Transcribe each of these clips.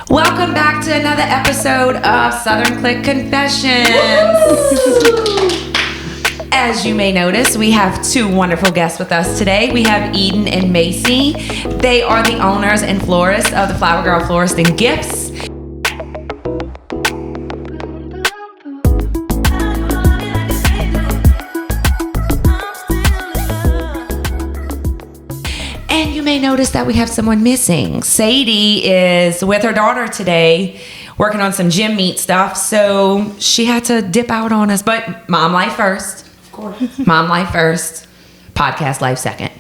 Welcome back to another episode of Southern Click Confessions. As you may notice, we have two wonderful guests with us today. We have Eden and Maci. They are the owners and florists of the Flower Girl Florist Gifts. And you may notice that we have someone missing. Sadie is with her daughter today, working on some gym meet stuff, so she had to dip out on us. But mom life first. Of course. Mom life first. Podcast life second.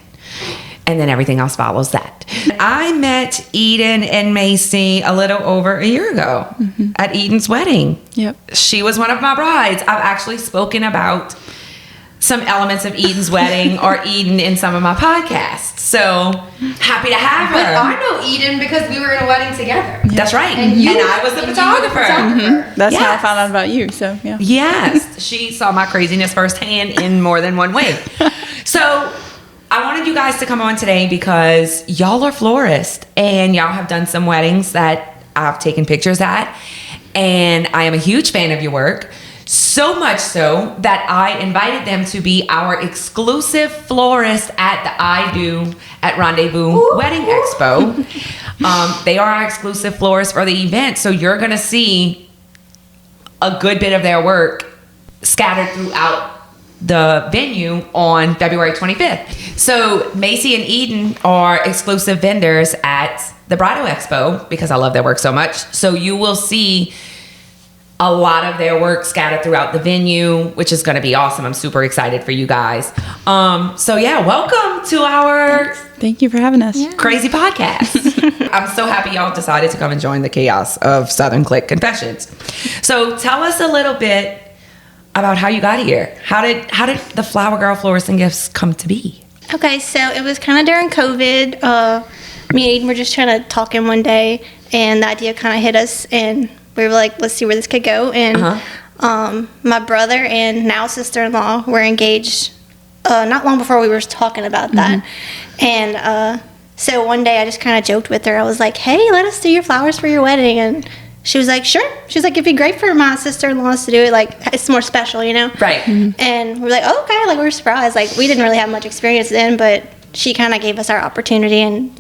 And then everything else follows that. I met Eden and Maci a little over a year ago at Eden's wedding. Yep. She was one of my brides. I've actually spoken about some elements of Eden's wedding or Eden in some of my podcasts. So happy to have her. But I know Eden because we were in a wedding together. That's right. And I was the photographer. That's how I Yes. found out about you. So yeah. Yes. She saw my craziness firsthand in more than one way. So I wanted you guys to come on today because y'all are florists and y'all have done some weddings that I've taken pictures at. And I am a huge fan of your work. So much so that I invited them to be our exclusive florist at the I Do at Rendezvous Wedding Expo. They are our exclusive florist for the event. So you're going to see a good bit of their work scattered throughout the venue on February 25th. So Maci and Eden are exclusive vendors at the Bridal Expo because I love their work so much. So you will see a lot of their work scattered throughout the venue, which is going to be awesome. I'm super excited for you guys. So yeah, welcome to our Thank you for having us. crazy podcast. I'm so happy y'all decided to come and join the chaos of Southern Click Confessions. So tell us a little bit about how you got here. How did the Flower Girl Florist Gifts come to be? Okay, so it was kind of during COVID. Me and Eden were just trying to talk in one day, and the idea kind of hit us, and we were like, let's see where this could go. And my brother and now sister-in-law were engaged not long before we were talking about that. And so one day I just kind of joked with her. I was like, hey, let us do your flowers for your wedding. And she was like, sure. She was like, it'd be great for my sister-in-laws to do it. Like, it's more special, you know? Right. And we were like, oh, okay. Like, we were surprised. Like, we didn't really have much experience then, but she kind of gave us our opportunity and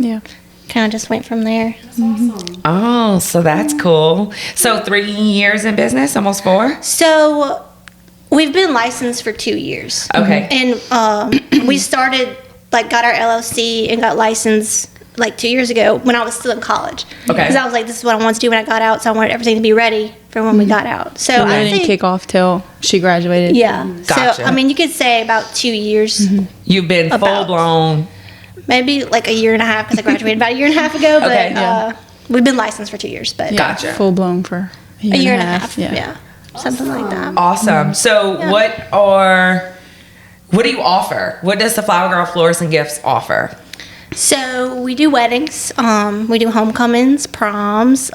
kind of just went from there. Oh, so that's cool. So 3 years in business, almost 4? So we've been licensed for 2 years. Okay. And we started, like, got our LLC and got licensed, like, 2 years ago when I was still in college. Okay. Because I was like, this is what I wanted to do when I got out, so I wanted everything to be ready for when we got out. So So I I didn't think, kick off till she graduated. yeah. Gotcha. So, I mean, you could say about 2 years. You've been About. full-blown. Maybe like a year and a half because I graduated about a year and a half ago. But Okay. we've been licensed for 2 years. But Gotcha. Full blown for a year and a half. Yeah. Yeah. Something like that. Awesome. So what do you offer? What does the Flower Girl Florist Gifts offer? So we do weddings. We do homecomings, proms,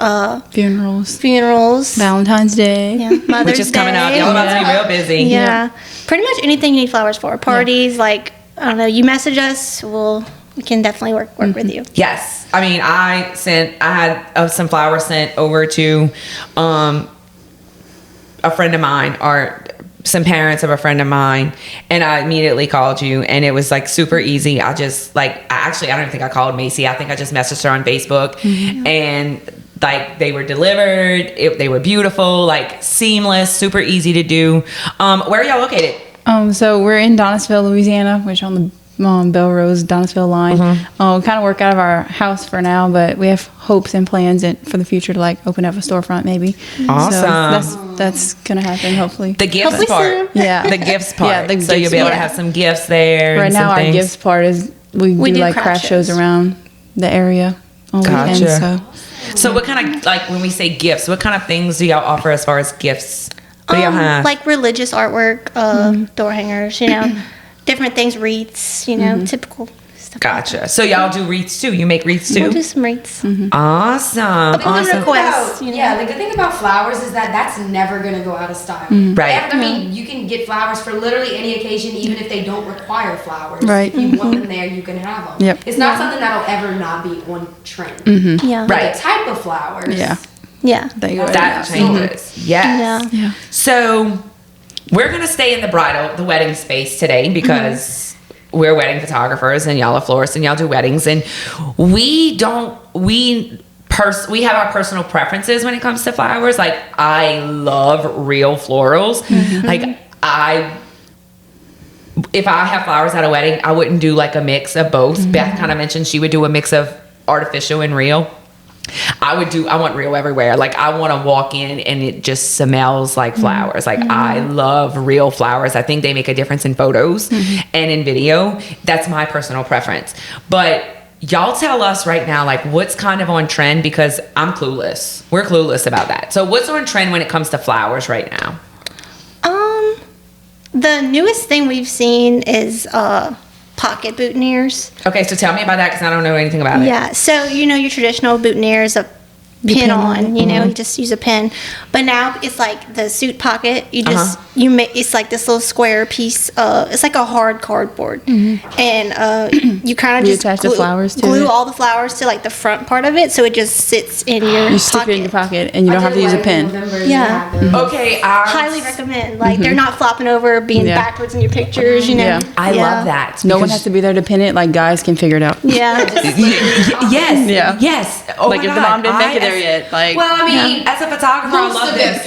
Funerals. funerals. Valentine's Day. Yeah, Mother's Which is coming up. Day. Y'all about to be real busy. Yeah. Pretty much anything you need flowers for. Parties, like, I don't know, you message us, we can definitely work with you. Yes. I mean, I had some flowers sent over to a friend of mine or some parents of a friend of mine, and I immediately called you, and it was like super easy. I just I don't think I called Maci. I think I just messaged her on Facebook, and like they were delivered. They were beautiful, like seamless, super easy to do. Where are y'all located? So we're in Donaldsonville, Louisiana, which on the Belrose, Donaldsonville line. We kind of work out of our house for now, but we have hopes and plans for the future to like open up a storefront maybe. Awesome. So that's gonna happen hopefully. The gifts Hopefully part. soon. Yeah. The gifts part. Yeah, so you'll be able to part. have some gifts there. Right and now some our things. gifts part is we do like craft shows around the area on weekends. Gotcha. So So what kind of, like when we say gifts, what kind of things do y'all offer as far as gifts? What do y'all have? Like religious artwork, door hangers, you know, different things, wreaths, you know, typical stuff. stuff. Gotcha. So y'all do wreaths too? You make wreaths too? We'll do some wreaths. Awesome. Awesome. Requests, you know. Yeah, the good thing about flowers is that that's never gonna go out of style. Right. I mean, you can get flowers for literally any occasion, even if they don't require flowers. Right. If you want them there, you can have them. Yep. It's not something that'll ever not be on trend. Yeah. But Right. the type of flowers. Yeah. Yeah. They go That changes. Yes. Yeah. So we're gonna stay in the wedding space today because we're wedding photographers and y'all are florists and y'all do weddings, and we have our personal preferences when it comes to flowers. Like, I love real florals. Like, if I have flowers at a wedding, I wouldn't do like a mix of both. Beth kind of mentioned she would do a mix of artificial and real. I want real everywhere. Like, I want to walk in and it just smells like flowers. Like, I love real flowers. I think they make a difference in photos and in video. That's my personal preference. But y'all tell us right now, like, what's kind of on trend, because I'm clueless. We're clueless about that. So what's on trend when it comes to flowers right now? The newest thing we've seen is pocket boutonnieres. Okay, so tell me about that, because I don't know anything about it. Yeah, so your traditional boutonnieres, a pin on, you just use a pin. But now it's like the suit pocket. You just you make it's like this little square piece. It's like a hard cardboard, and you kind of just attach the flowers to glue it? all the flowers to like the front part of it, so it just sits in your You stick it in your pocket and you don't have to use a pen. Yeah. Okay, Highly recommend. Like they're not flopping over, being Yeah. backwards in your pictures. You know. Yeah. I love that. No one because- has to be there to pin it. Like, guys can figure it out. Yeah. Yes. Yeah. Yes. Oh Like, my if the God. mom didn't make it there yet, like, Well, I mean, as a photographer, I love this.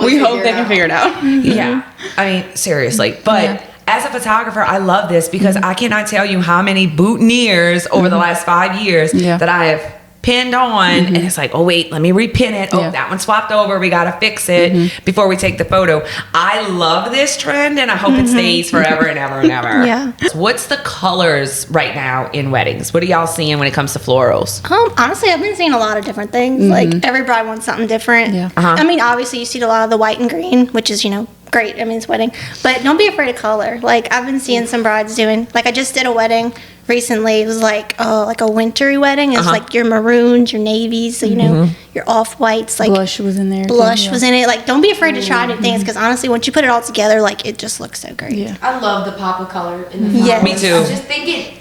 we hope they can figure it out. Yeah. I mean, seriously. But as a photographer, I love this because I cannot tell you how many boutonnieres over the last 5 years Yeah. that I have pinned on, and it's like, oh wait, let me repin it. Oh, Yeah. that one swapped over. We gotta fix it before we take the photo. I love this trend, and I hope it stays forever and ever and ever. Yeah. So what's the colors right now in weddings? What are y'all seeing when it comes to florals? Honestly, I've been seeing a lot of different things. Like every bride wants something different. Yeah. I mean, obviously, you see a lot of the white and green, which is great. I mean, it's wedding, but don't be afraid of color. Like I've been seeing some brides doing. Like I just did a wedding recently. It was like a wintry wedding. It's like your maroons, your navies, so your off whites. Like Blush was in there. too, blush yeah. was in it. Like don't be afraid to try new things, because honestly, once you put it all together, like it just looks so great. Yeah. I love the pop of color in the flowers. Yeah. Me too. I just think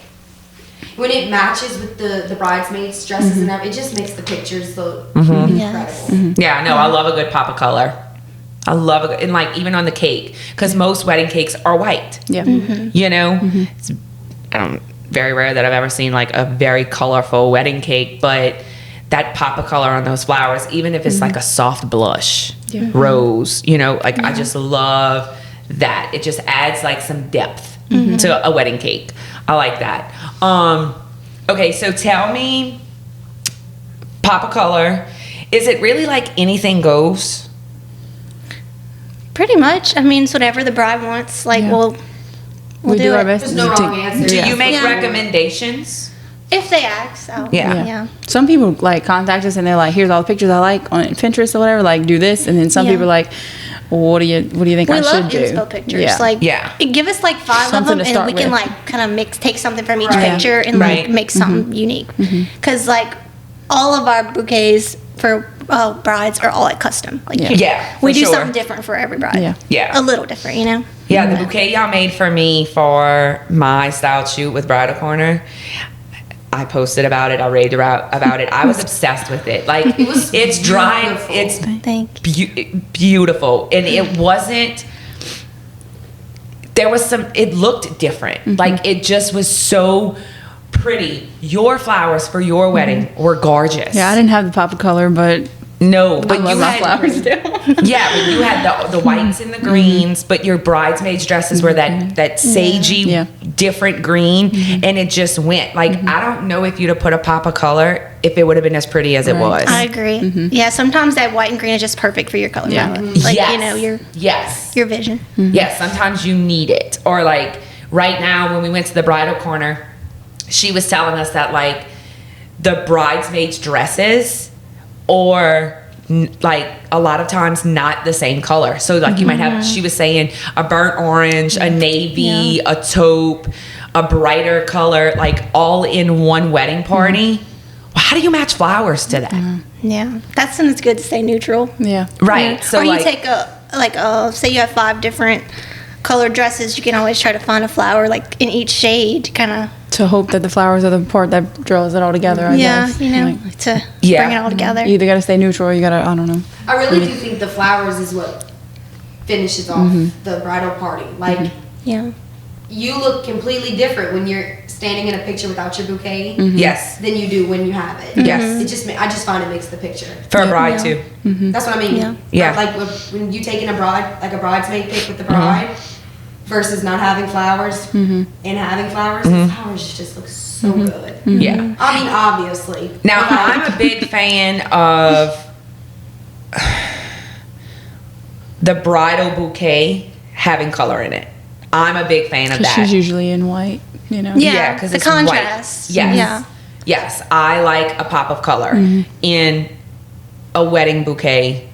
when it matches with the bridesmaids' dresses and everything, it just makes the pictures look incredible. Yes. Yeah, no, I love a good pop of color. I love a good, and like even on the cake, because most wedding cakes are white. Yeah. It's very rare that I've ever seen like a very colorful wedding cake, but that pop of color on those flowers, even if it's like a soft blush, rose, like I just love that. It just adds like some depth to a wedding cake. I like that. Okay, so tell me, pop of color, is it really like anything goes? Pretty much. I mean, it's whatever the bride wants. Like Yeah. we'll We do it. our best. There's no wrong answer. Do Yeah. you make Yeah. recommendations? If they ask, I'll, Yeah. yeah. Some people like contact us and they're like, "Here's all the pictures I like on Pinterest or whatever. Like, do this." And then some Yeah. people are like, well, "What do you think We I love should do?" inspo pictures. Yeah. Like, Yeah. give us like 5 Something of to them, and start we can with. like kind of take something from each Right. picture and Right. like make something unique. Because like all of our bouquets for brides are all like custom. Like Yeah. Yeah, we for do sure. something different for every bride. Yeah. Yeah. a little different, you know. Yeah, the bouquet y'all made for me for my style shoot with Bridal Corner, I posted about it. I raved about it. I was obsessed with it. Like, it's dry. beautiful. It's Thank beautiful. And it wasn't, it looked different. Like, it just was so pretty. Your flowers for your wedding were gorgeous. Yeah, I didn't have the pop of color, but No, but I love you my had flowers still. Yeah, but you had the whites and the greens, but your bridesmaids' dresses were that sagey, Yeah. different green, and it just went. Like, I don't know if you'd have put a pop of color if it would have been as pretty as it was. I agree. Yeah, sometimes that white and green is just perfect for your color Yeah. palette. Like Yes. your Yes. your vision. Yes, sometimes you need it. Or like right now when we went to the Bridal Corner, she was telling us that like the bridesmaids' dresses or like a lot of times not the same color. So like you might have, she was saying a burnt orange, a navy, a taupe, a brighter color, like all in one wedding party. Well, how do you match flowers to that? Yeah, that's when it's good to stay neutral. Yeah. Right. Yeah. So or you like, take say you have 5 different colored dresses, you can always try to find a flower like in each shade, kind of. To hope that the flowers are the part that draws it all together, I guess. You know, Like, to bring it all together. you either got to stay neutral or you got to, I don't know. I really do think the flowers is what finishes off the bridal party. Like, Yeah. you look completely different when you're standing in a picture without your bouquet yes, than you do when you have it. Yes. It just, I just find it makes the picture. for a bride too. That's what I mean. Yeah. Yeah. Like when you taking a bride, like a bridesmaid pic with the bride versus not having flowers and having flowers, the flowers just look so good. Yeah. I mean, obviously. Now, Like, I'm a big fan of the bridal bouquet having color in it. I'm a big fan of 'Cause that. she's usually in white, you know. Yeah. because the it's contrast. white. Yes. Yeah. Yes, I like a pop of color in a wedding bouquet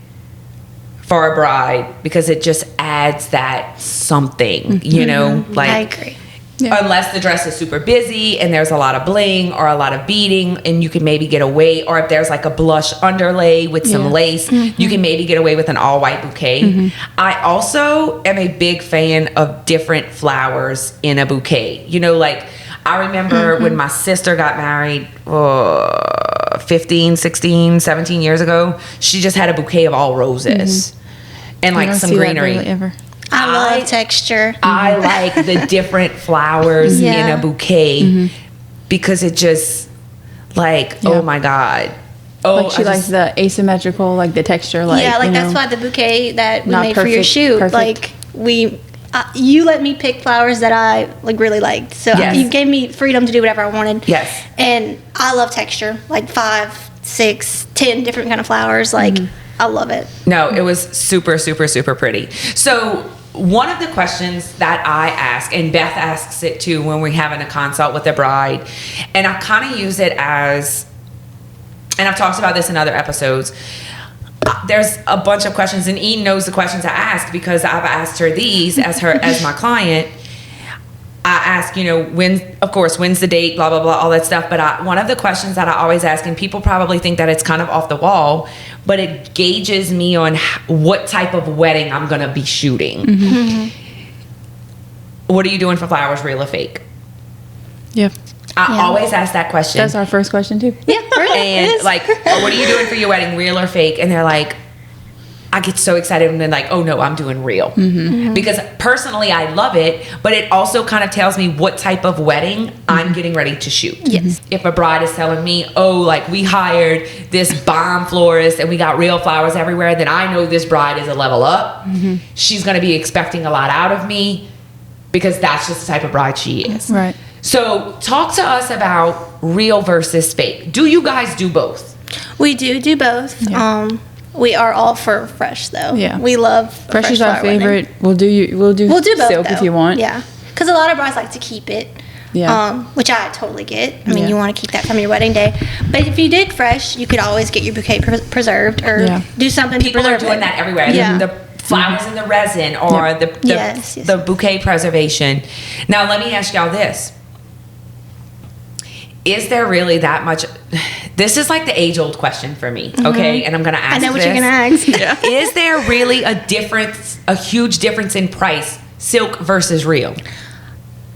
for a bride because it just adds that something, you know, like I agree. Yeah. unless the dress is super busy and there's a lot of bling or a lot of beading and you can maybe get away, or if there's like a blush underlay with some Yeah. lace, you can maybe get away with an all white bouquet. I also am a big fan of different flowers in a bouquet. You know, like I remember when my sister got married 15, 16, 17 years ago, she just had a bouquet of all roses and I like don't some see that greenery. really ever. I love texture. I like the different flowers in Yeah. a bouquet because it just like, Yeah. oh my God. Oh, Like she I likes just- the asymmetrical, like the texture, like yeah, like you that's know. why the bouquet that we Not made for your perfect- shoot, perfect. like you let me pick flowers that I like really liked. So Yes. you gave me freedom to do whatever I wanted. Yes. And I love texture, like 5, 6, 10 different kind of flowers. Like I love it. No, it was super, super, super pretty. So one of the questions that I ask, and Beth asks it too when we're having a consult with a bride, and I kind of use it as, and I've talked about this in other episodes, there's a bunch of questions, and Eden knows the questions I ask because I've asked her these as my client. I ask, you know, when's the date, blah, blah, blah, all that stuff. But one of the questions that I always ask, and people probably think that it's kind of off the wall, but it gauges me on what type of wedding I'm going to be shooting. What are you doing for flowers, real or fake? Yeah. I Yeah. always ask that question. That's our first question too. Yeah, really. And it is. like, oh, what are you doing for your wedding, real or fake? And they're like, I get so excited and then like, oh no, I'm doing real. Because personally I love it, but it also kind of tells me what type of wedding I'm getting ready to shoot. Yes. If a bride is telling me, oh, like we hired this bomb florist and we got real flowers everywhere, then I know this bride is a level up. She's going to be expecting a lot out of me because that's just the type of bride she is. Right. So talk to us about real versus fake. Do you guys do both? We do both. Yeah. We are all for fresh though. Yeah. We love a Fresh is our flower wedding. favorite. We'll do We'll do both silk though. if you want. Yeah. Because a lot of brides like to keep it. Yeah. Which I totally get. I mean, Yeah. you want to keep that from your wedding day. But if you did fresh, you could always get your bouquet preserved or Yeah. do something People to are preserve doing it. that everywhere. Yeah. The flowers in the resin or Yep. the Yes, yes. the bouquet preservation. Now let me ask y'all this. Is there really that much? This is like the age-old question for me, okay? And I'm gonna ask I know what this. you're going to ask. Is there really a huge difference in price, silk versus real?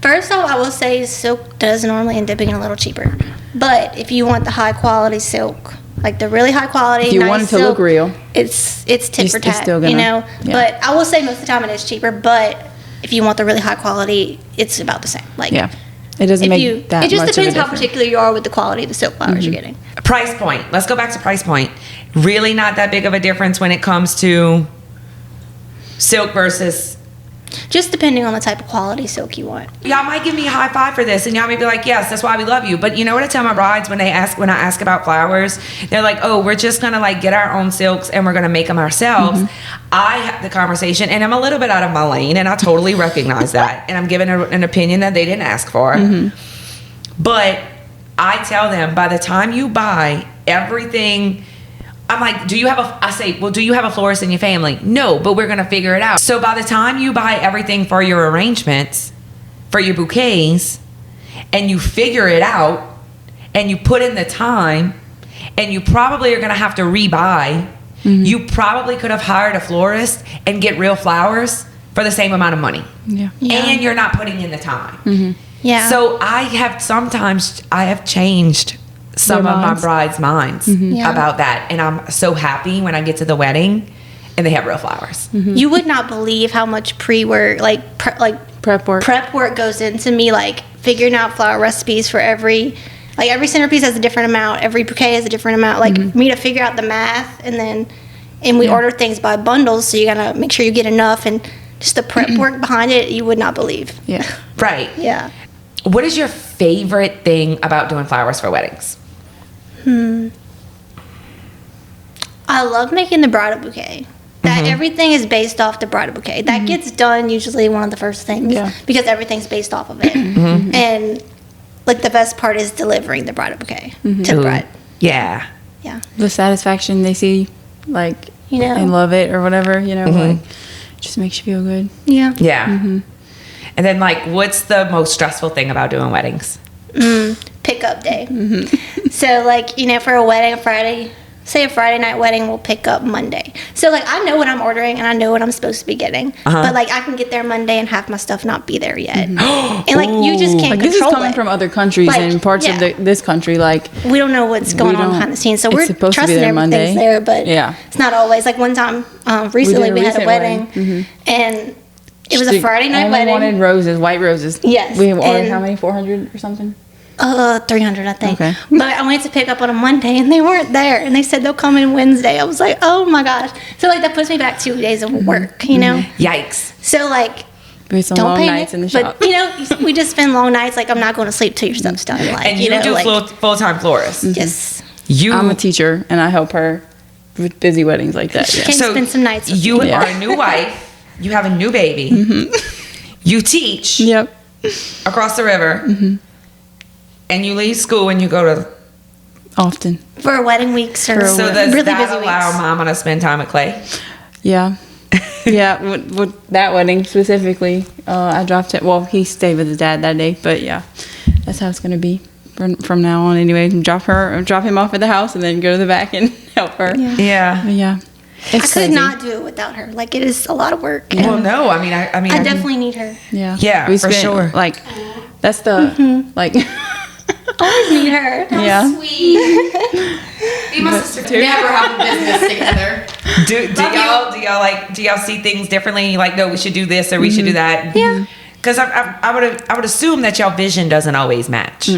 First off, I will say silk does normally end up being a little cheaper. But if you want the high quality silk, like the really high quality, If you nice want it to silk, look real, it's tit for it's tat, still you gonna- know. yeah. But I will say most of the time it is cheaper. But if you want the really high quality, it's about the same. Like yeah, it doesn't if make you, that it just much depends of a how difference. particular you are with the quality of the silk flowers you're getting. Price point. Let's go back to price point. Really not that big of a difference when it comes to silk versus. Just depending on the type of quality silk you want. Y'all might give me a high five for this, and y'all may be like, "Yes, that's why we love you." But you know what I tell my brides when I ask about flowers, they're like, "Oh, we're just gonna like get our own silks and we're gonna make them ourselves." I have the conversation, and I'm a little bit out of my lane, and I totally recognize that, and I'm giving an opinion that they didn't ask for. But I tell them, by the time you buy everything I'm like, do you have a florist in your family? No, but we're going to figure it out. So by the time you buy everything for your arrangements, for your bouquets, and you figure it out, and you put in the time, and you probably are going to have to rebuy, you probably could have hired a florist and get real flowers for the same amount of money. Yeah. And you're not putting in the time. Yeah. So I have changed some Their of my minds. brides' minds Yeah. about that. And I'm so happy when I get to the wedding and they have real flowers. You would not believe how much pre-work, Prep work. prep work goes into me, like figuring out flower recipes for every centerpiece has a different amount, every bouquet has a different amount. Like for me to figure out the math, and we order things by bundles, so you gotta make sure you get enough, and just the prep work behind it, you would not believe. Yeah. Right. Yeah. What is your favorite thing about doing flowers for weddings? I love making the bridal bouquet. That everything is based off the bridal bouquet. That gets done usually one of the first things because everything's based off of it. And like the best part is delivering the bridal bouquet to the bride. Yeah. Yeah. The satisfaction they see, like, You know. and love it or whatever, you know, like, just makes you feel good. Yeah. Yeah. And then, like, what's the most stressful thing about doing weddings? Pickup day. So like, for a wedding, say a Friday night wedding, we'll pick up Monday. So like, I know what I'm ordering and I know what I'm supposed to be getting, but like I can get there Monday and have my stuff not be there yet. And like, you just can't Like, this is control coming it. from other countries Like, and parts of yeah. this country, like, We don't know what's going on behind the scenes, so It's we're supposed to be trusting there everything's Monday. there, but Yeah. it's not always. Like one time, recently we had a recent wedding, and it was a Friday night only wedding. wanted roses, white roses. Yes, We ordered and- how many? 400 or something? 300, I think. Okay. But I went to pick up on a Monday, and they weren't there, and they said they'll come in Wednesday. I was like, oh my gosh. So like that puts me back 2 days of work, Yikes. So like, We had some don't long panic. nights in the shop. But we just spend long nights. Like I'm not going to sleep till your stuff's done. Like And you do like, full-time florist. yes. I'm a teacher, and I help her with busy weddings like that. Yeah. Can spend some nights with You me. are a new wife. You have a new baby. You teach Yep. across the river. And you leave school and you go to... Often. For wedding weeks or So does really that busy allow weeks. Mama to spend time with Clay? Yeah. Yeah, with that wedding specifically, I dropped it. Well, he stayed with his dad that day, but yeah, that's how it's going to be from now on anyway. Drop him off at the house and then go to the back and help her. Yeah. But yeah. I It's could crazy. not do it without her. Like it is a lot of work. Well, and no. I mean, I definitely need her. Yeah. Yeah, We for spent, sure. Like, that's the, like, Always need her. yeah. Sweet. Me and my sister never have a business together. Do y'all see things differently? Like, no, we should do this or we should do that. Yeah. Because I would assume that y'all vision doesn't always match.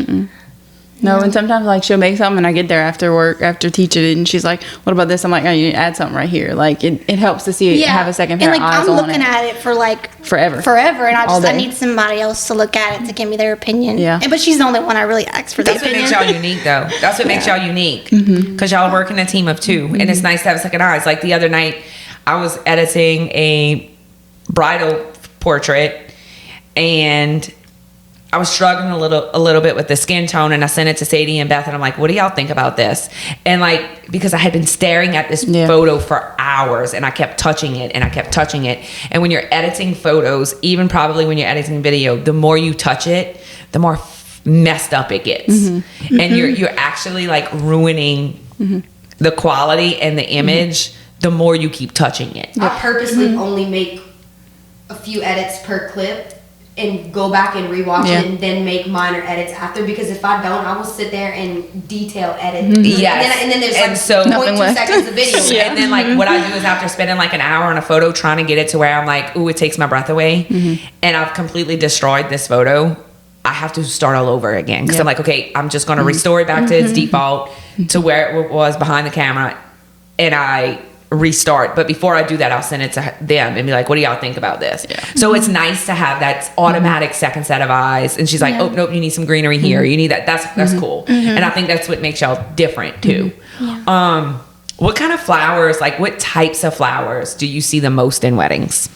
No, and sometimes, like, she'll make something and I get there after work, after teaching it, and she's like, what about this? I'm like, oh, you need to add something right here. Like, it helps to see it, have a second pair and like of eyes I'm on looking it. at it for like Forever. and All I day. need somebody else to look at it to give me their opinion. Yeah. But she's the only one I really ask for the That's what opinion. makes y'all unique, though. That's what makes y'all unique. Because y'all work in a team of two. And it's nice to have second eyes. Like the other night, I was editing a bridal portrait and I was struggling a little bit with the skin tone, and I sent it to Sadie and Beth, and I'm like, what do y'all think about this? And like, because I had been staring at this photo for hours, and I kept touching it, and I kept touching it. And when you're editing photos, even probably when you're editing video, the more you touch it, the more messed up it gets. And you're actually like ruining the quality and the image the more you keep touching it. I purposely only make a few edits per clip and go back and rewatch it and then make minor edits after, because if I don't, I will sit there and detail edit. Yes. And then there's And like so- 0.2 seconds of video. And then like what I do is after spending like an hour on a photo trying to get it to where I'm like, ooh, it takes my breath away, and I've completely destroyed this photo, I have to start all over again. Because I'm like, okay, I'm just going to restore it back to its default to where it was behind the camera, and I restart. But before I do that, I'll send it to them and be like, what do y'all think about this? So it's nice to have that automatic second set of eyes. And she's like, oh nope, you need some greenery here, you need that. That's cool. And I think that's what makes y'all different too. What kind of flowers, like what types of flowers do you see the most in weddings?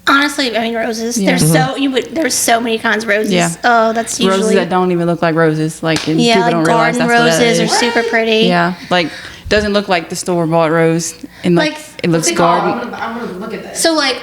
Honestly, I mean roses. Yeah. There's so many kinds of roses. Yeah. Oh, that's usually Roses that don't even look like roses. Like, and yeah, people like don't realize garden that's roses are what that is. super pretty. Yeah, like doesn't look like the store bought rose, and like, Like, it looks What's it called? garden. I'm gonna look at this. So like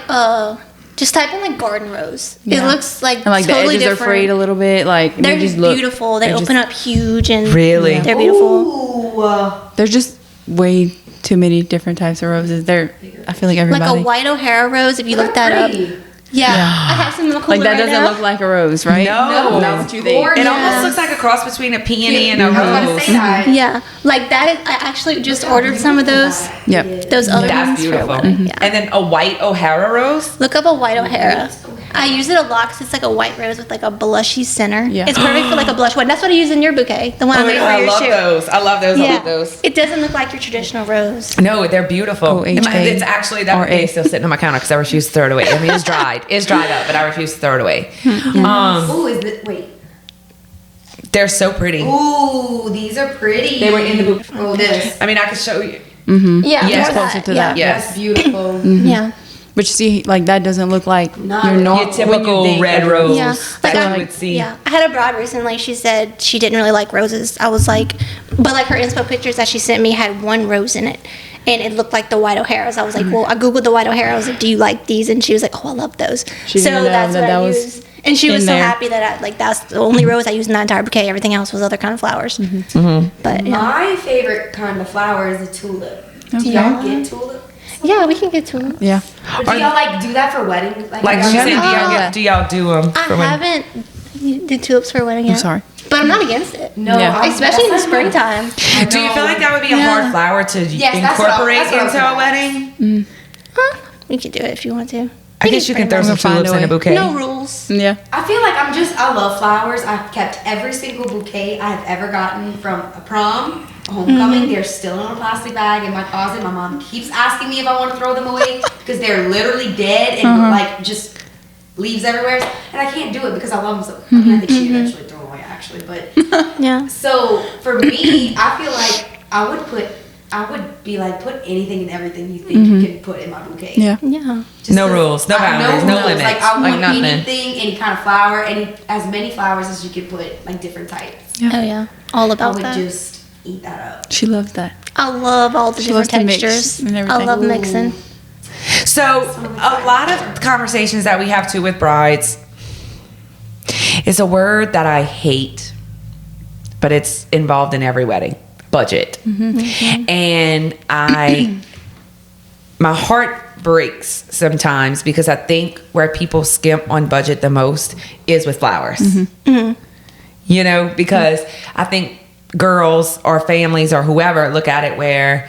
just type in like garden rose. It Yeah. looks like And like totally the edges different. are frayed a little bit. Like They're they just look beautiful. They they're open just- up huge and Really? they're beautiful. Ooh, There's just way too many different types of roses. I feel like everybody Like a white O'Hara rose, if you look that up. pretty. Yeah, I have some in the cooler like that right doesn't now. look like a rose, right? No. That's what you think. Gorgeous. It almost looks like a cross between a peony and a I was about to rose. say that. Yeah, like that is. I actually just ordered some of those. Yep. Those other That's ones for beautiful. wedding. Yeah. And then a white O'Hara rose. Look up a white O'Hara. I use it a lot because it's like a white rose with like a blushy center. Yeah. It's perfect for like a blush one. That's what I use in your bouquet. The one I made for I your love shoe. those. I love those. I love those. It doesn't look like your traditional rose. No, they're beautiful. O-H-A It's actually that or bouquet A. is still sitting on my counter because I refuse to throw it away. I mean, it's dried. It's dried up, but I refuse to throw it away. Ooh, is it? Wait. They're so pretty. Ooh, these are pretty. They were in the book. Oh, this. I mean, I could show you. Yeah, Yeah, more closer that. to yeah. that. Yes. That's beautiful. Yeah. But you see, like that doesn't look like Not your at normal Your typical red rose Yeah. that Like, you I- would see. Yeah, I had a bride recently. She said she didn't really like roses. I was like, but like her inspo pictures that she sent me had one rose in it, and it looked like the white O'Haras. I was like, well, I googled the white O'Hara. I was like, do you like these? And she was like, oh, I love those. She so didn't know that's that what that I was used. And she was in so there. happy that that's the only rose I used in that entire bouquet. Everything else was other kind of flowers. But yeah. My favorite kind of flower is a tulip. Do y'all get tulip? Yeah, we can get to them. Yeah. But do y'all like do that for weddings? Like she said, do y'all do them? I haven't did tulips for a wedding yet. I'm sorry. But I'm not against it. No, Yeah. Especially in the springtime. Do you feel like that would be a hard flower to Yes, that's what I- incorporate that's what I was into a gonna wedding? You can do it if you want to. I guess you can throw some Find a tulips in a way. bouquet. No rules. Yeah. I feel like I love flowers. I've kept every single bouquet I've ever gotten from a prom, a homecoming. They're still in a plastic bag in my closet. My mom keeps asking me if I want to throw them away because they're literally dead and like just leaves everywhere. And I can't do it because I love them so. I mean, I think she eventually threw them away actually, but Yeah. so for me, I feel like I would be like, put anything and everything you think you can put in my bouquet. Yeah. Yeah. Just No 'cause rules, no boundaries, no limits, Like I like want nothing. anything, any kind of flower, as many flowers as you could put, like different types. Yeah. Oh yeah. All I about would that. just eat that up. She loves that. I love all the She different loves to mix textures. and I everything. love mixing. So a lot of conversations that we have too with brides is a word that I hate, but it's involved in every wedding: budget. And my heart breaks sometimes because I think where people skimp on budget the most is with flowers. You know, because I think girls or families or whoever look at it where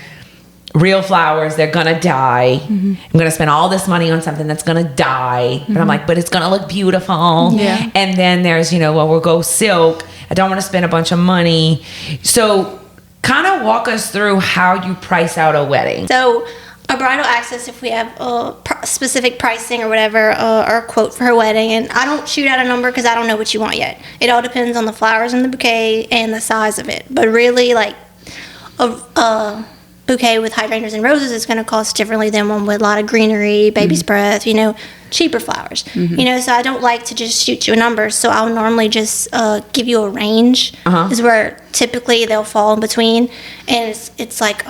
real flowers, they're gonna die. I'm gonna spend all this money on something that's gonna die. But I'm like, but it's gonna look beautiful. Yeah. And then there's, well, we'll go silk. I don't want to spend a bunch of money. So kind of walk us through how you price out a wedding. So a bride will ask us if we have specific pricing or whatever, or a quote for her wedding. And I don't shoot out a number because I don't know what you want yet. It all depends on the flowers in the bouquet and the size of it. But really, like a bouquet with hydrangeas and roses is going to cost differently than one with a lot of greenery, baby's breath, cheaper flowers. So I don't like to just shoot you a number. So I'll normally just give you a range. Is where typically they'll fall in between. And it's like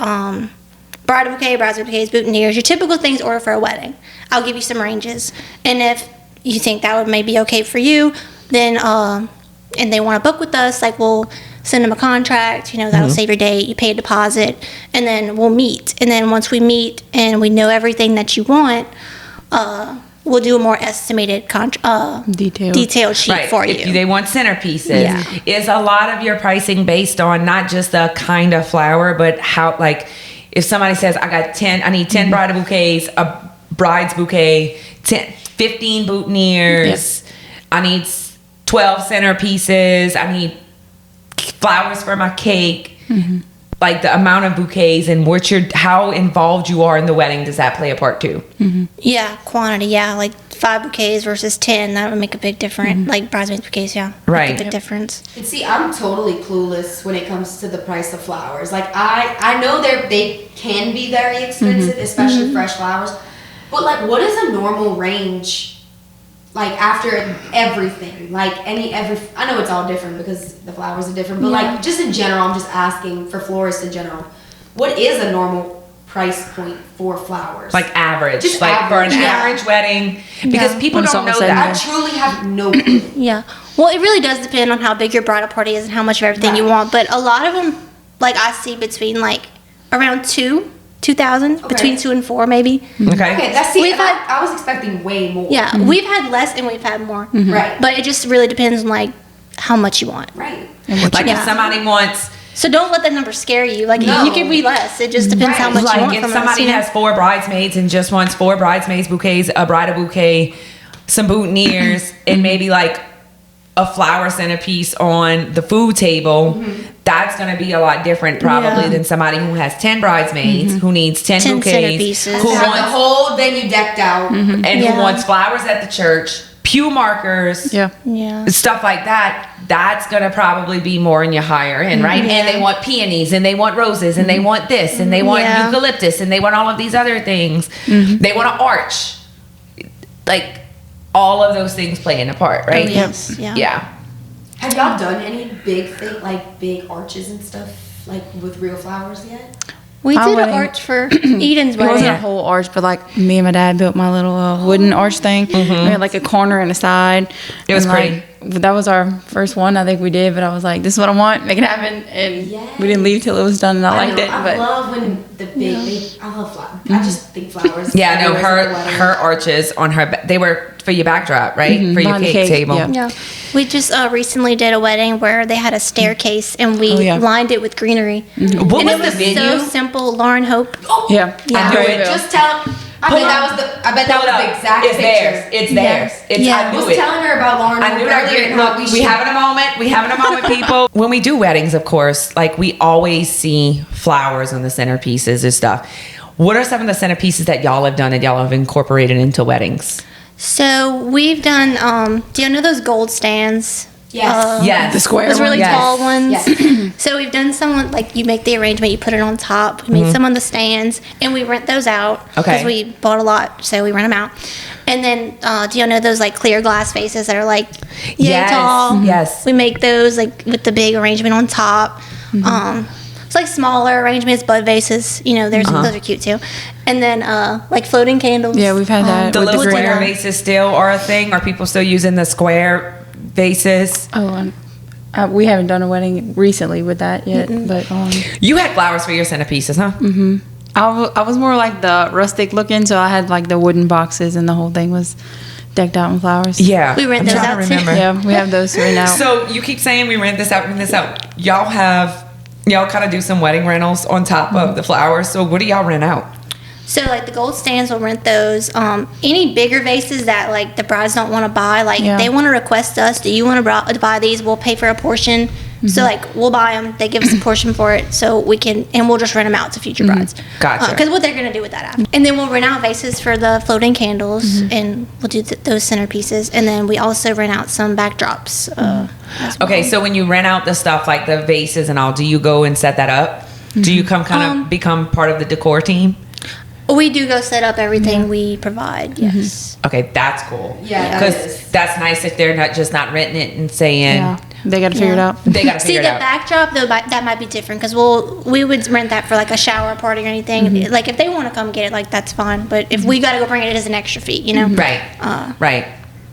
bridal bouquet, bridesmaid bouquets, boutonnieres, your typical things order for a wedding. I'll give you some ranges. And if you think that would maybe okay for you, then and they want to book with us, like we'll send them a contract, that'll save your date, you pay a deposit, and then we'll meet. And then once we meet and we know everything that you want, we'll do a more estimated detailed sheet for you. If they want centerpieces. Yeah. Is a lot of your pricing based on not just the kind of flower, but how, like, if somebody says, I need 10 bridal bouquets, a bride's bouquet, 15 boutonnieres, I need 12 centerpieces, I need flowers for my cake. Like the amount of bouquets and how involved you are in the wedding, does that play a part too? Yeah, quantity, yeah. Like 5 bouquets versus 10, that would make a big difference. Like bridesmaids bouquets, yeah. Right. Make a big difference. And see, I'm totally clueless when it comes to the price of flowers. Like I know they can be very expensive, especially fresh flowers. But like, what is a normal range? Like after everything, like I know it's all different because the flowers are different, but like just in general, I'm just asking for florists in general. What is a normal price point for flowers? Like average, Just like average, for an yeah. average wedding, because people When it's don't all know said and I that. truly have no clue. Yeah. Well, it really does depend on how big your bridal party is and how much of everything you Right. want. But a lot of them, like I see between like around 2,000, between 2 and 4 maybe. Okay, that's We've had- I was expecting way more. Yeah, we've had less and we've had more. Right. But it just really depends on like how much you want. Right. Like Yeah. if somebody wants, So don't let that number scare you. Like No. you can be less. It just depends how Right. much you like want if from somebody us. You know? has 4 bridesmaids and just wants 4 bridesmaids bouquets, a bridal bouquet, some boutonnieres, and maybe like a flower centerpiece on the food table, that's going to be a lot different probably Yeah. than somebody who has 10 bridesmaids, who needs 10 10 bouquets, centerpieces. who Have the wants whole venue decked out. and Yeah. who wants flowers at the church, pew markers, Yeah. Yeah. stuff like that. That's gonna probably be more in your higher end, right? And Yeah. they want peonies, and they want roses, and they want this, and they want Yeah. eucalyptus, and they want all of these other things. They want an arch. Like all of those things playing a part, right? Oh, yes. Yeah. Yeah. Have y'all done any big thing, like big arches and stuff, like with real flowers yet? We I did an wouldn't- arch for Eden's It wasn't wedding. a whole arch, but like me and my dad built my little wooden arch thing. We had like a corner and a side. It was And, like, that was our first one I think we did, but I was like, this is what I want, make it happen. And we didn't leave till it was done, and I liked know, it. I But love when the big, I love flowers. I just think flowers. Yeah, no, everywhere in the wedding. her arches on her, they were for your backdrop, right? For your Behind the cake, cake, table. yeah. Yeah. We just recently did a wedding where they had a staircase and we Oh, yeah. lined it with greenery. What And was it was the venue? so simple. Lauren Hope. Oh, yeah, Yeah. I knew it. Grayville. just tell. I bet that was the. I bet that Pull was it the up. exact It's picture. theirs. It's theirs. It's, Yeah. I I knew was it. telling her about Lauren I knew that. earlier and how Look, we we should- having a moment. We having a moment, people. When we do weddings, of course, like we always see flowers on the centerpieces and stuff. What are some of the centerpieces that y'all have done that y'all have incorporated into weddings? So we've done, do you know those gold stands? Yes. Yes, The square Those really Yes. tall ones. Yes. So we've done some like you make the arrangement, you put it on top. We made some on the stands, and we rent those out Okay. because we bought a lot, so we rent them out. And then, do you know those like clear glass vases that are like yay Yes, tall? yes. We make those like with the big arrangement on top. It's like smaller arrangements, bud vases. You know, there's those are cute too. And then like floating candles. Yeah, we've had that The with little the square green. vases still are a thing. Are people still using the square vases? Oh, we haven't done a wedding recently with that yet, but You had flowers for your centerpieces, huh? I was more like the rustic looking, so I had like the wooden boxes, and the whole thing was decked out in flowers. Yeah, We rent I'm those trying out to too. remember. Yeah, we have those right now. So you keep saying we rent this out, rent this out. Y'all kind of do some wedding rentals on top of the flowers. So what do y'all rent out? So like the gold stands, we'll rent those. Any bigger vases that like the brides don't want to buy, like Yeah. they want to request us. Do you want to buy these? We'll pay for a portion. So like we'll buy them. They give us a portion for it, so we can, and we'll just rent them out to future brides. Gotcha. Because what they're gonna do with that after. And then we'll rent out vases for the floating candles, and we'll do those centerpieces. And then we also rent out some backdrops. As well. Okay, so when you rent out the stuff like the vases and all, do you go and set that up? Do you become part of the decor team? We do go set up everything we provide. Yes. Okay, that's cool. Yeah, that because is. that's nice if they're not renting it and saying Yeah, they got to figure it Yeah. out. they got to See, figure the it out. backdrop though, that might be different because we would rent that for like a shower party or anything. Like if they want to come get it, like that's fine. But if we got to go bring it as an extra fee, you know. Right, right.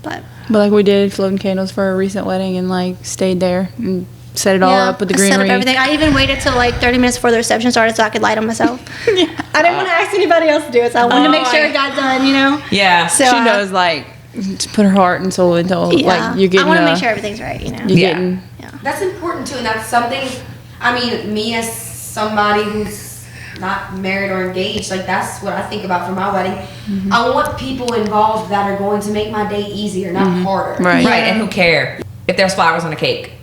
But But like we did floating candles for a recent wedding, and like stayed there and set it all up with the I set greenery. up everything. I even waited till like 30 minutes before the reception started so I could light them myself. I didn't want to ask anybody else to do it, so I wanted to make sure it got done. You know. Yeah. So She I- knows like to put her heart and soul into Yeah. like you're getting. I want to make sure everything's right. You know. you're Yeah. getting. That's important too, and that's something. I mean, me as somebody who's not married or engaged, like that's what I think about for my wedding. I want people involved that are going to make my day easier, not harder. Right. Right, and who care if there's flowers on the cake?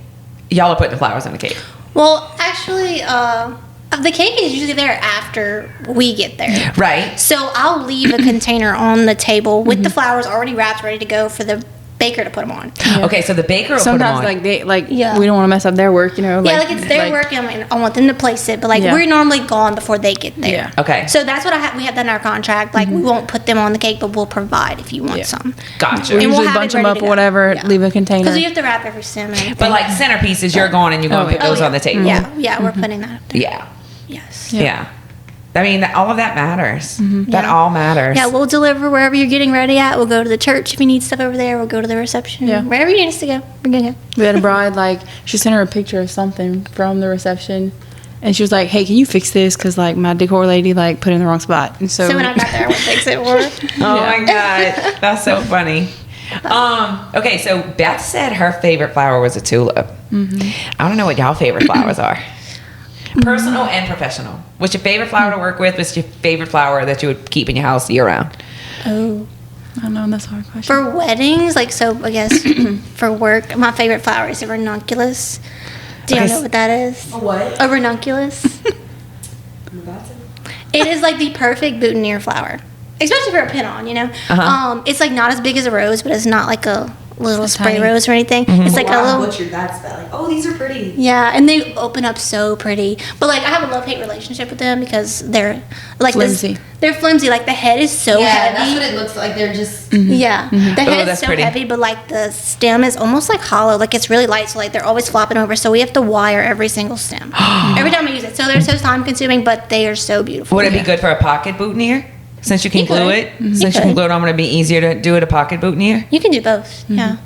Y'all are putting the flowers on the cake. Well, actually, the cake is usually there after we get there. Right. So I'll leave a container on the table with the flowers already wrapped, ready to go for the baker to put them on. Okay, so the baker will Sometimes put them on. we don't want to mess up their work, Yeah, like it's their work, and I want them to place it, but we're normally gone before they get there. Yeah. Okay. So that's what we have that in our contract. Like we won't put them on the cake, but we'll provide if you want some. Gotcha. We And we'll usually have bunch it them ready up to or go. whatever, Yeah. leave a container. Because you have to wrap every stem and everything. But like centerpieces, you're going and you're going to put those on the table. Yeah, we're putting that up there. Yeah. Yes. Yeah. I mean, all of that matters. That all matters. Yeah, we'll deliver wherever you're getting ready at. We'll go to the church if you need stuff over there. We'll go to the reception. Yeah. Wherever you need us to go, we're going to go. We had a bride, she sent her a picture of something from the reception. And she was like, hey, can you fix this? Because, my decor lady, put it in the wrong spot. And so when I got there, I would fix it for her. Oh my God. That's so funny. Okay, so Beth said her favorite flower was a tulip. I don't know what y'all favorite flowers are. Personal and professional. What's your favorite flower to work with? What's your favorite flower that you would keep in your house year round? Oh. I don't know, that's a hard question. For weddings, I guess for work, my favorite flower is a ranunculus. Do you know what that is? A what? A ranunculus. It is the perfect boutonniere flower, especially for a pin-on. It's not as big as a rose, but it's not like a little It's spray tiny. rose or anything. It's like a I little. butchered that spell. Oh, these are pretty. Yeah, and they open up so pretty. But I have a love-hate relationship with them because they're Flimsy. They're flimsy. The head is so Yeah, heavy. that's what it looks like. They're just. Yeah, the head is that's so pretty. heavy, but the stem is almost hollow. It's really light, so they're always flopping over. So we have to wire every single stem every time we use it. So they're so time consuming, but they are so beautiful. Would it be good for a pocket boutonniere? Since you can glue could. it? Since you can glue it, I'm going to be easier to do it a pocket boutonniere? You can do both. Yeah,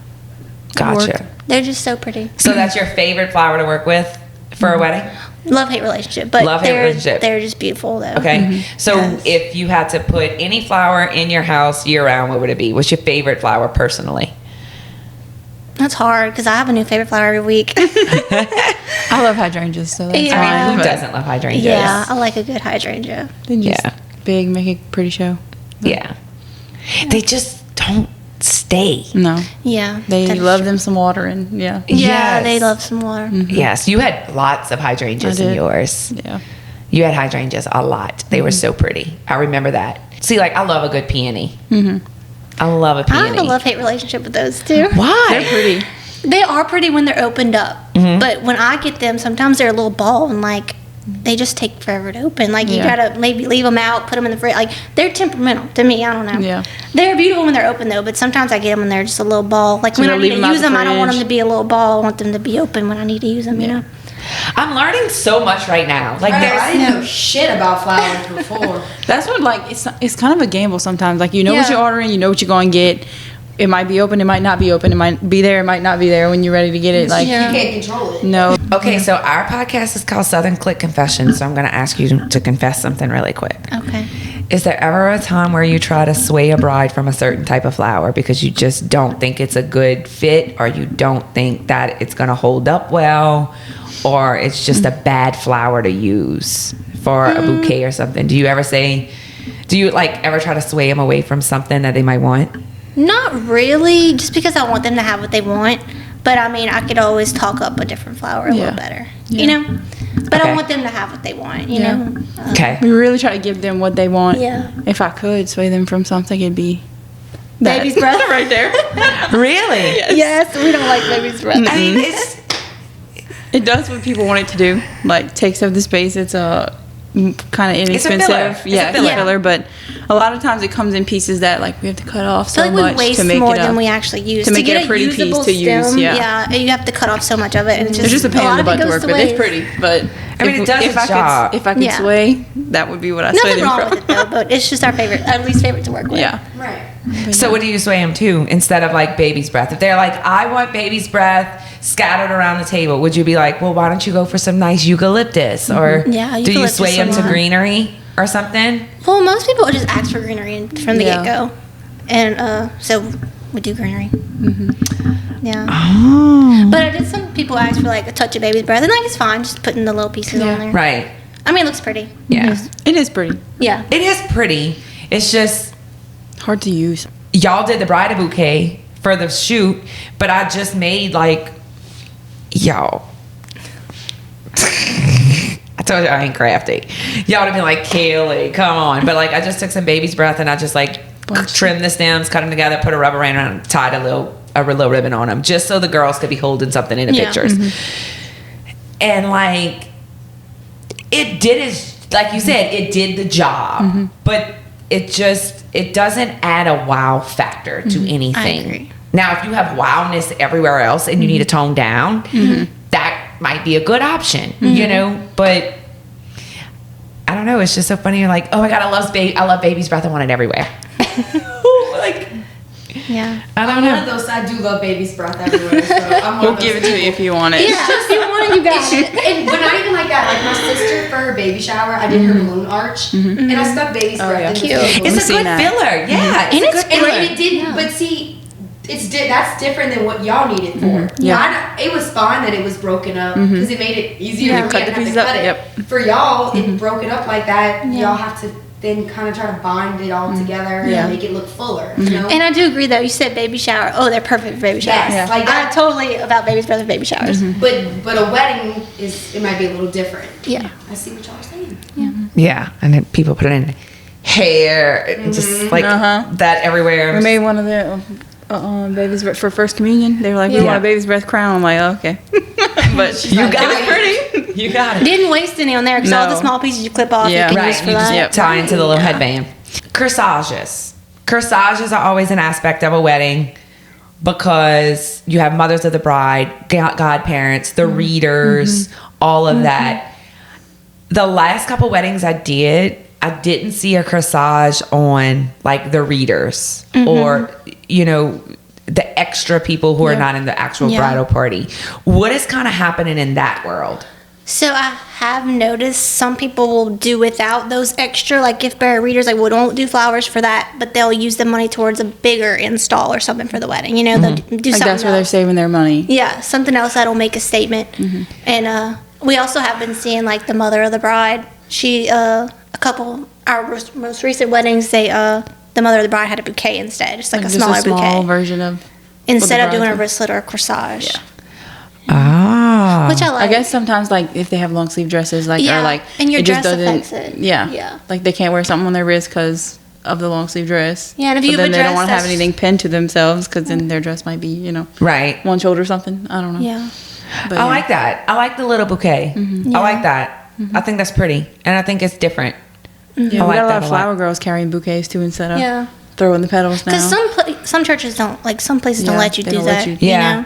Gotcha. they're just so pretty. So that's your favorite flower to work with for a wedding? Love-hate relationship, but Love-hate relationship. they're just beautiful though. Okay. So Yes. if you had to put any flower in your house year round, what would it be? What's your favorite flower personally? That's hard because I have a new favorite flower every week. I love hydrangeas, so that's Yeah. I mean, fine. who but doesn't love hydrangeas? Yeah, I like a good hydrangea. They just Yeah. big, make a pretty show. Yeah. They just don't stay. No. Yeah, They that is love true. them some water and Yeah, Yes. they love some water. Yes. You had lots of hydrangeas I in did. yours. yeah. You had hydrangeas a lot. They were so pretty. I remember that. See, I love a good peony. I love a I peony. have a love-hate relationship with those too. Why? They're pretty. They are pretty when they're opened up, but when I get them, sometimes they're a little ball and they just take forever to open. You Yeah. gotta maybe leave them out, put them in the fridge. They're temperamental to me. I don't know. Yeah. They're beautiful when they're open though, but sometimes I get them and they're just a little ball. When you I gotta need leave to 'em out use the them, I don't want them fridge. to be a little ball. I want them to be open when I need to use them. You know. I'm learning so much right now. I There's didn't know shit about flowers before. That's what it's kind of a gamble sometimes. You know what Yeah. you're ordering, you know what you're going to get. It might be open, it might not be open. It might be there, it might not be there when you're ready to get it. Yeah. You can't control it. No. Okay, so our podcast is called Southern Click Confessions, so I'm going to ask you to confess something really quick. Okay. Is there ever a time where you try to sway a bride from a certain type of flower because you just don't think it's a good fit, or you don't think that it's going to hold up well, or it's just a bad flower to use for a bouquet or something? Do you ever ever try to sway them away from something that they might want? Not really, just because I want them to have what they want. But I could always talk up a different flower a Yeah. little better, Yeah. you know. But Okay. I want them to have what they want, you Yeah. know. Okay. We really try to give them what they want. Yeah. If I could sway them from something, it'd be that. Baby's breath. right there. Really? Yes, we don't like baby's breath. I mean, it's It does what people want it to do. Takes up the space. It's a kind of It's a inexpensive. filler. It's a Yeah, it's filler. a filler. But a lot of times it comes in pieces that we have to cut off So so we much waste to make more it than up. we actually use to make get it a pretty piece usable to use, stem, yeah. you have to cut off so much of it, and it's It's just a pain lot in the of it butt to goes work with. It's waste. pretty, but I mean, it does its job. If I could Yeah. sway, that would be what I sway Nothing them wrong from. with it though, but it's just our least favorite to work with. Yeah. Right. So what do you sway them to instead of baby's breath? If they're I want baby's breath scattered around the table, would you be well, why don't you go for some nice eucalyptus? Or Yeah, do you eucalyptus sway them a to lot. greenery or something? Well, most people just ask for greenery from the Yeah. get-go, and so we do greenery. Yeah. Oh. But some people ask for a touch of baby's breath, and it's fine, just putting the little pieces Yeah. on there. Right. It looks pretty. Yeah. It is pretty. Yeah. It is pretty. It's just Hard to use. y'all did the bridal bouquet for the shoot, but I just made y'all. I told you I ain't crafty. Y'all would have been Kaylee, come on. But I just took some baby's breath and I just trimmed the stems, cut them together, put a rubber band around, tied a little a little ribbon on them, just so the girls could be holding something in the pictures. And like, it did like you said, it did the job, but it doesn't add a wow factor to anything. I agree. Now, if you have wowness everywhere else and you need to tone down, that might be a good option, you know, but I don't know. It's just so funny. You're like, oh my God, I love baby's breath. I want it everywhere. Like, Yeah. I don't I'm know. one of those. I do love baby's breath everywhere. So I'm one We'll of those give it to you people. if you want it. Yeah, just you want it, you got it. But not even like that. Like my sister for her baby shower, I did her moon arch, and I stuck baby's breath yeah. in the Cute. table. It's a seen good that. filler. Yeah. And a it's good And filler. it didn't. But see, that's different than what y'all need it for. Yeah. It was fine that it was broken up because it made it easier Yeah, for me cut to the have to pieces up, cut it. yep. For y'all, it broke it up like that. Yeah. Y'all have to then kind of try to bind it all together Yeah. and make it look fuller. You know? And I do agree, though. You said baby shower. Oh, they're perfect for baby showers. Yes, Yeah. like that. I'm totally about baby's breath and baby showers. But a wedding it might be a little different. Yeah. I see what y'all are saying. Yeah, and then people put it in hair, just like that everywhere. We made one of the baby's breath for first communion. They were like, we Yeah. want a baby's breath crown. I'm like, oh, okay. But You got It was pretty. You got it. Didn't waste any on there because all the No. small pieces you clip off, Yeah. you can Right, use for you that. just tie into the little headband. Corsages. Corsages are always an aspect of a wedding because you have mothers of the bride, godparents, the readers, all of that. The last couple weddings I didn't see a corsage on like the readers or, you know, the extra people who are not in the actual Yeah. bridal party. What is kind of happening in that world? So I have noticed some people will do without those extra, like gift bearer readers. Like, we don't do flowers for that, but they'll use the money towards a bigger install or something for the wedding. You know, they'll do like something that's where they're else. saving their money. Yeah, something else that'll make a statement. And we also have been seeing like the mother of the bride. She a couple our most recent weddings, they the mother of the bride had a bouquet instead, just like a just smaller small bouquet version of instead what of the doing a bride- wristlet or a corsage. Ah. Which I like. I guess sometimes like if they have long sleeve dresses, like Yeah, or like and your it just dress doesn't. affects it. Yeah, Yeah. Like they can't wear something on their wrist because of the long sleeve dress. Yeah, and if But you have then a they don't dress want to have that's- anything pinned to themselves because then their dress might be Right. one shoulder or something. I don't know. Yeah. But I like that. I like the little bouquet. I like that. I think that's pretty, and I think it's different. Yeah, I we like got a lot that of a flower girls carrying bouquets too instead of Yeah. throwing the petals now. Because some churches don't, like some places don't Yeah, let you they do don't let that. you- Yeah. You know?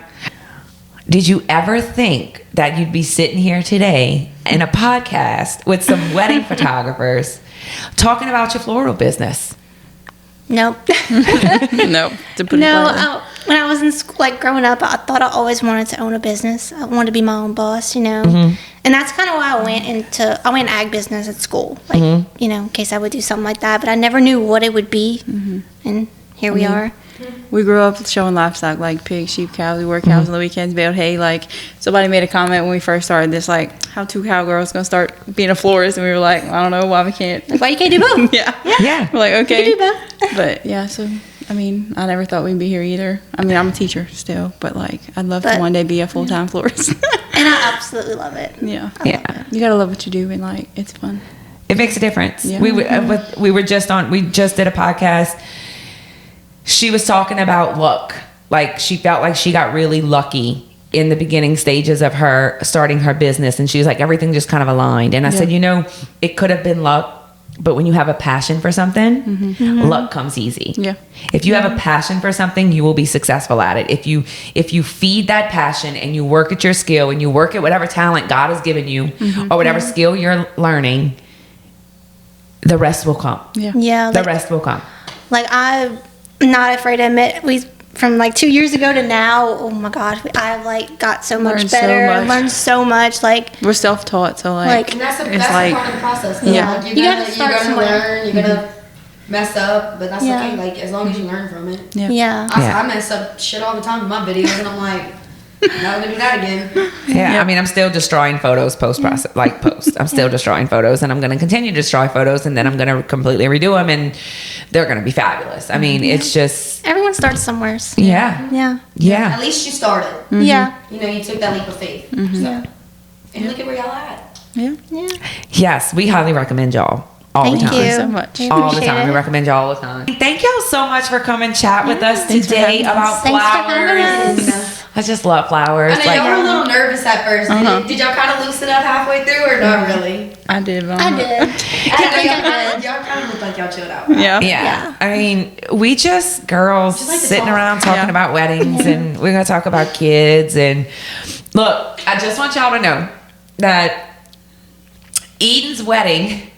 Did you ever think that you'd be sitting here today in a podcast with some wedding photographers talking about your floral business? Nope. no, to put it No, lightly. when I was in school, like growing up, I thought I always wanted to own a business. I wanted to be my own boss, you know. And that's kind of why I went ag business at school, like you know, in case I would do something like that. But I never knew what it would be, and here we are. We grew up showing livestock like pigs, sheep, cows. We work cows on the weekends, baled hay. Like somebody made a comment when we first started this, like how two cowgirls gonna start being a florist, and we were like, I don't know why we can't. Like, why you can't do both? Yeah, Yeah. We're like, okay, You can do both. but yeah. So I mean, I never thought we'd be here either. I mean, I'm a teacher still, but like I'd love to But- one day be a full time florist. And I absolutely love it. yeah, Yeah. you gotta love what you do, and like it's fun. It makes a difference. Yeah. We just did a podcast. She was talking about luck. Like she felt like she got really lucky in the beginning stages of her starting her business, and she was like, everything just kind of aligned. And I said, it could have been luck, but when you have a passion for something, luck comes easy. Yeah. If you have a passion for something, you will be successful at it. If you feed that passion and you work at your skill and you work at whatever talent God has given you or whatever skill you're learning, the rest will come. Yeah. Yeah. The Like, rest will come. like I'm not afraid to admit from like 2 years ago to now. Oh my gosh, I've like got so much Learned so better. much. Learned so much. Like We're self taught, so like And that's a it's like part of the process. Yeah. Like, You you're gotta gonna, start you're gonna somewhere. learn, you're gonna mess up, but that's Yeah. okay. Like as long as you learn from it. yeah. yeah. Yeah. I mess up shit all the time in my videos, and I'm like, not gonna do that again. Yeah, I mean, I'm still destroying photos post. I'm still destroying photos, and I'm going to continue to destroy photos, and then I'm going to completely redo them, and they're going to be fabulous. I mean, it's just, Everyone starts somewhere. yeah, Yeah. At yeah, least you started. Yeah. You know, you took that leap of faith. So. And look at where y'all at. Yeah. Yeah. yes. We highly recommend y'all. all the Thank time. you so much. We All the appreciate time. We it. recommend you all the time. Thank y'all so much for coming chat with us Thanks for today having us. about Thanks for having flowers. us. I just love flowers. I know y'all were a little nervous at first. Did y'all kind of loosen up halfway through or not really? I did. But I did. I think I did. Y'all kind of look like y'all chilled out. Yeah. Yeah. I mean, we just girls Just like to sitting talk. around talking Yeah. about weddings and we're going to talk about kids. And look, I just want y'all to know that Eden's wedding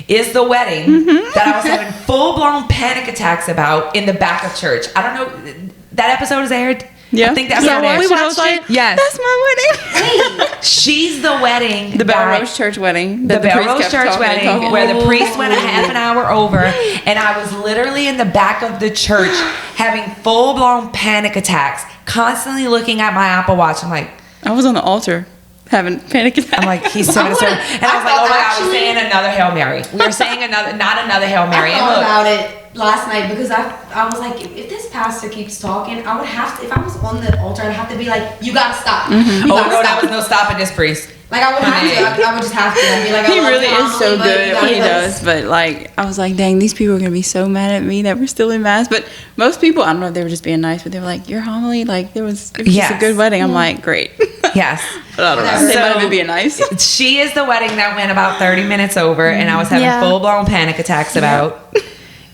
is the wedding that I was having full-blown panic attacks about in the back of church. I don't know. That episode is aired? Yeah. I think that's yeah, how well, it we is. watched it. Yes. That's my wedding. She's the wedding. The that- Belrose Church wedding. the that priest Belrose kept Church talking and wedding talking. where the priest went a half an hour over, and I was literally in the back of the church having full-blown panic attacks, constantly looking at my Apple Watch. I'm like, I was on the altar having panic attacks. I'm like, he's so and I was like, oh my God, we're saying another Hail Mary. We were saying not another Hail Mary. I And thought look, about it last night because I was like, if this pastor keeps talking, I would have to, if I was on the altar, I'd have to be like, you gotta stop. You oh gotta no, stop. that was no stopping this priest. Like I would have to. I would just have to. I'd be like, He I love really you, is so Holly, but good you at what he gotta does, but like I was like, dang, these people are gonna be so mad at me that we're still in mass. But most people, I don't know if they were just being nice, but they were like, your homily, like it was just Yes. a good wedding. I'm like, great. Yes. But I don't know. Whatever. They might have So- been being nice. She is the wedding that went about 30 minutes over, and I was having Yeah. full-blown panic attacks about.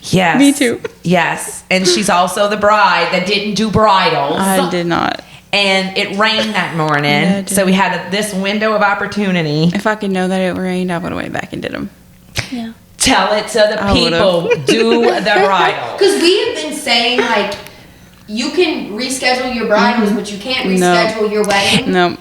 Yes. Me too. Yes. And she's also the bride that didn't do bridals. I did not. And it rained that morning. Yeah, it did. So we had this window of opportunity. If I could know that it rained, I would have went back and did them. Yeah. Tell it to the I people. Do the bridal. Because we have been saying like, you can reschedule your bridals, but you can't No. reschedule your wedding. No.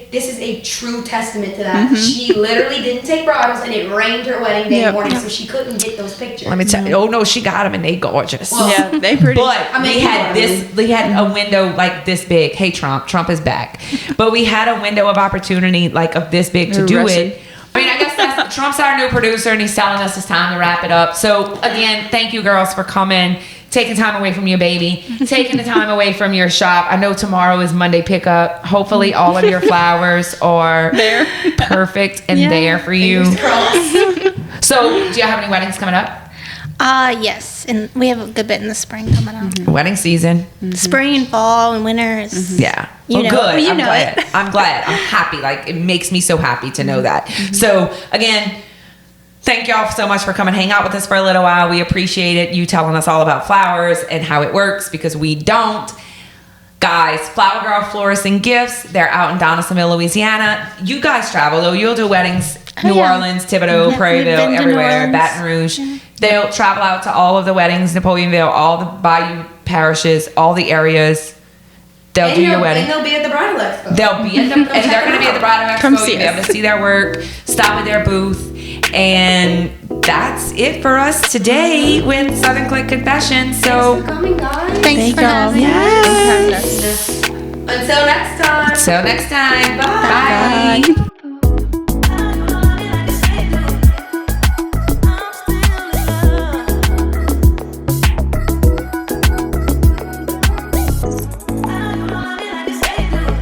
This is a true testament to that. She literally didn't take bridals, and it rained her wedding day Yep. morning, so she couldn't get those pictures. Let me tell you. Oh no, she got them and they gorgeous. Well, Yeah, they pretty. But I mean, we you had know what I this. We had a window like this big. Hey, Trump is back. But we had a window of opportunity like of this big to They're do rushing. it. I mean, I guess that's Trump's our new producer, and he's telling us it's time to wrap it up. So again, thank you, girls, for coming, taking time away from your baby, taking the time away from your shop. I know tomorrow is Monday pickup. Hopefully, all of your flowers are There. perfect and Yeah. there for you. Fingers crossed. So, do you have any weddings coming up? Yes, and we have a good bit in the spring coming up. Wedding season. Spring and fall and winter is. Yeah. You know- good. you I'm know glad. it. I'm glad. I'm happy. Like, it makes me so happy to know that. So, again, thank y'all so much for coming hang out with us for a little while. We appreciate it. You telling us all about flowers and how it works because we don't. Guys, Flower Girl Florist and Gifts. They're out in Donaldsonville, Louisiana. You guys travel, though. You'll do weddings. New yeah. Orleans, Thibodeau, Yeah, we've Prairieville, been to New everywhere. Orleans. Baton Rouge. They'll travel out to all of the weddings, Napoleonville, all the Bayou parishes, all the areas. They'll do your wedding. And they'll be at the bridal expo. They'll be in the, and they're going to be at the Bridal Expo. Come see You'll be able us. to see their work, stop at their booth, and that's it for us today with Southern Click Confessions. Thanks So, for coming, guys. Thanks for y'all. having us. Until next time. till next time. Bye. Bye.